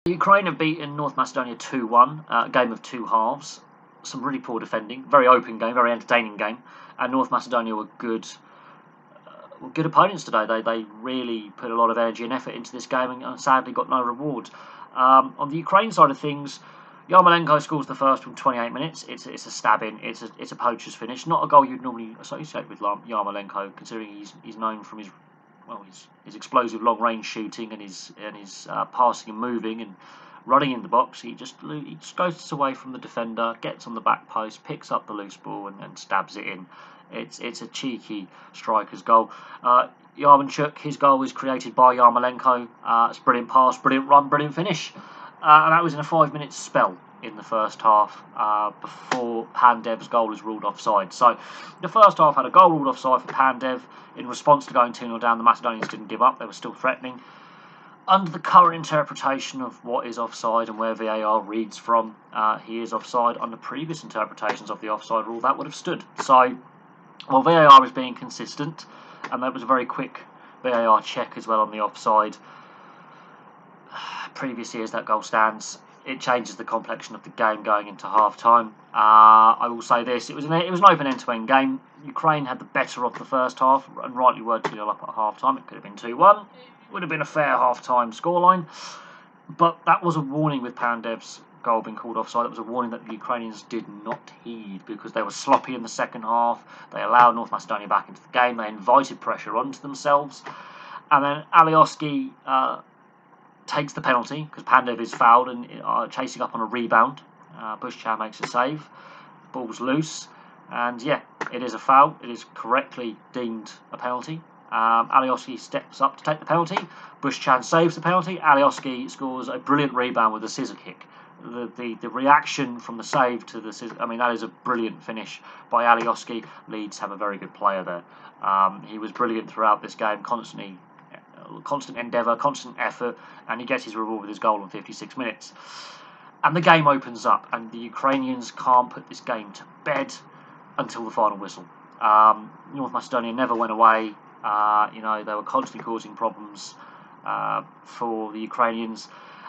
Ukraine have beaten North Macedonia 2-1, a game of two halves. Some really poor defending, very open game, very entertaining game, and North Macedonia were good opponents today. They really put a lot of energy and effort into this game and sadly got no reward. On the Ukraine side of things, Yarmolenko scores the first from 28 minutes. It's a stab-in. It's a poacher's finish. Not a goal you'd normally associate with Yarmolenko, considering he's known from his explosive long-range shooting and his passing and moving and running in the box. He just goes away from the defender, gets on the back post, picks up the loose ball and stabs it in. It's a cheeky striker's goal. Yarmolenko, his goal was created by Yarmolenko. It's a brilliant pass, brilliant run, brilliant finish. And that was in a 5-minute spell in the first half before Pandev's goal was ruled offside. So the first half had a goal ruled offside for Pandev. In response to going 2-0 down, the Macedonians didn't give up. They were still threatening. Under the current interpretation of what is offside and where VAR reads from, he is offside. Under previous interpretations of the offside rule, that would have stood. So, while VAR is being consistent, and that was a very quick VAR check as well on the offside, previous years that goal stands. It changes the complexion of the game going into half-time. I will say this, it was an open end-to-end game. Ukraine had the better of the first half, and rightly were 2-0 up at half-time. It could have been 2-1. It would have been a fair half-time scoreline. But that was a warning with Pandev's goal being called offside. It was a warning that the Ukrainians did not heed because they were sloppy in the second half. They allowed North Macedonia back into the game. They invited pressure onto themselves. And then Alioski takes the penalty because Pandev is fouled and chasing up on a rebound. Bushchan makes a save. Ball's loose. And yeah, it is a foul. It is correctly deemed a penalty. Alioski steps up to take the penalty. Bushchan saves the penalty. Alioski scores a brilliant rebound with a scissor kick. The reaction from the save to the scissor, that is a brilliant finish by Alioski. Leeds have a very good player there. He was brilliant throughout this game, constant endeavour, constant effort, and he gets his reward with his goal in 56 minutes. And the game opens up, and the Ukrainians can't put this game to bed until the final whistle. North Macedonia never went away. They were constantly causing problems for the Ukrainians.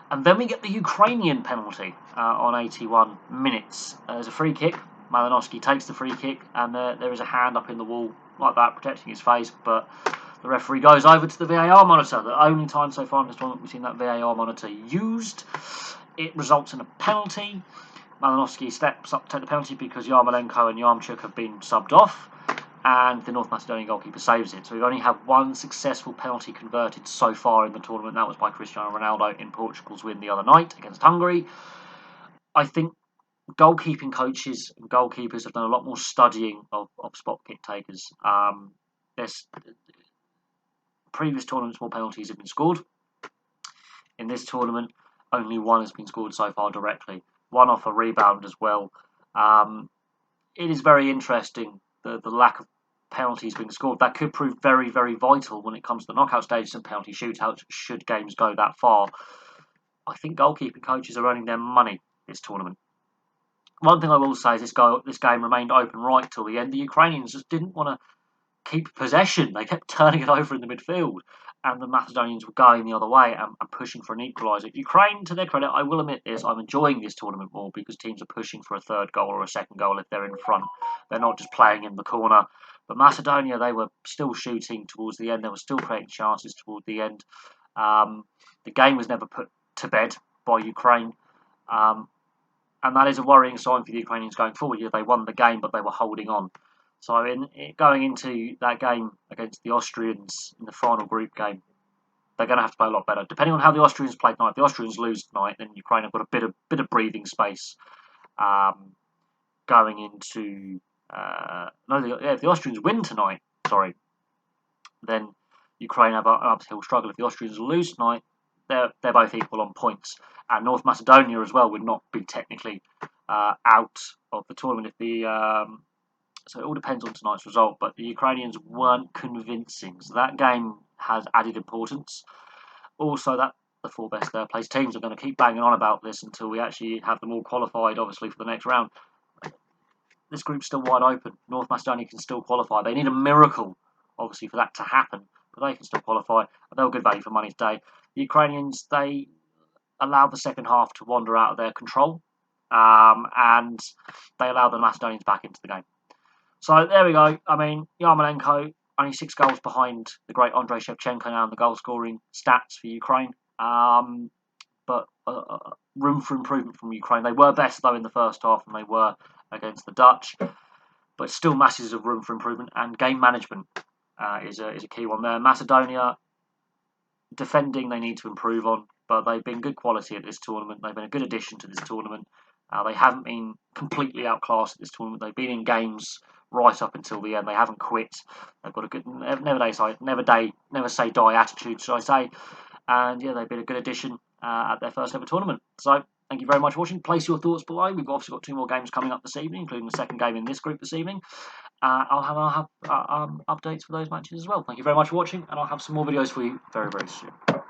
And then we get the Ukrainian penalty on 81 minutes. There's a free kick. Malinowski takes the free kick, and there is a hand up in the wall like that, protecting his face, but the referee goes over to the VAR monitor. The only time so far in this tournament we've seen that VAR monitor used. It results in a penalty. Malinowski steps up to take the penalty because Yarmolenko and Yarmchuk have been subbed off, and the North Macedonian goalkeeper saves it. So we've only had one successful penalty converted so far in the tournament. That was by Cristiano Ronaldo in Portugal's win the other night against Hungary. I think goalkeeping coaches and goalkeepers have done a lot more studying of spot kick takers. There's previous tournaments, more penalties have been scored. In this tournament, only one has been scored so far directly. One off a rebound as well. It is very interesting, the lack of penalties being scored. That could prove very, very vital when it comes to the knockout stages and penalty shootouts, should games go that far. I think goalkeeping coaches are earning their money this tournament. One thing I will say is this game remained open right till the end. The Ukrainians just didn't want to keep possession. They kept turning it over in the midfield, and the Macedonians were going the other way and pushing for an equaliser. Ukraine, to their credit, I will admit this, I'm enjoying this tournament more because teams are pushing for a third goal or a second goal if they're in front. They're not just playing in the corner. But Macedonia, they were still shooting towards the end. They were still creating chances toward the end. The game was never put to bed by Ukraine. And that is a worrying sign for the Ukrainians going forward. Yeah, they won the game, but they were holding on. So going into that game against the Austrians in the final group game, they're going to have to play a lot better. Depending on how the Austrians play tonight, if the Austrians lose tonight, then Ukraine have got a bit of breathing space going into. If the Austrians win tonight, then Ukraine have an uphill struggle. If the Austrians lose tonight, they're both equal on points, and North Macedonia as well would not be technically out of the tournament so it all depends on tonight's result. But the Ukrainians weren't convincing, so that game has added importance. Also, that the four best third place teams are going to keep banging on about this until we actually have them all qualified, obviously, for the next round. This group's still wide open. North Macedonia can still qualify. They need a miracle, obviously, for that to happen, but they can still qualify. They were good value for money today. The Ukrainians, they allowed the second half to wander out of their control, and they allowed the Macedonians back into the game. So there we go. I mean, Yarmolenko only 6 goals behind the great Andrei Shevchenko now in the goal scoring stats for Ukraine. But room for improvement from Ukraine. They were better though in the first half than they were against the Dutch, but still masses of room for improvement. And game management is a key one there. Macedonia, defending they need to improve on, but they've been good quality at this tournament. They've been a good addition to this tournament. They haven't been completely outclassed at this tournament. They've been in games right up until the end. They haven't quit. They've got a good never say die attitude, should I say? And yeah, they've been a good addition at their first ever tournament. So thank you very much for watching. Place your thoughts below. We've obviously got 2 more games coming up this evening, including the second game in this group this evening. I'll have updates for those matches as well. Thank you very much for watching, and I'll have some more videos for you very, very soon.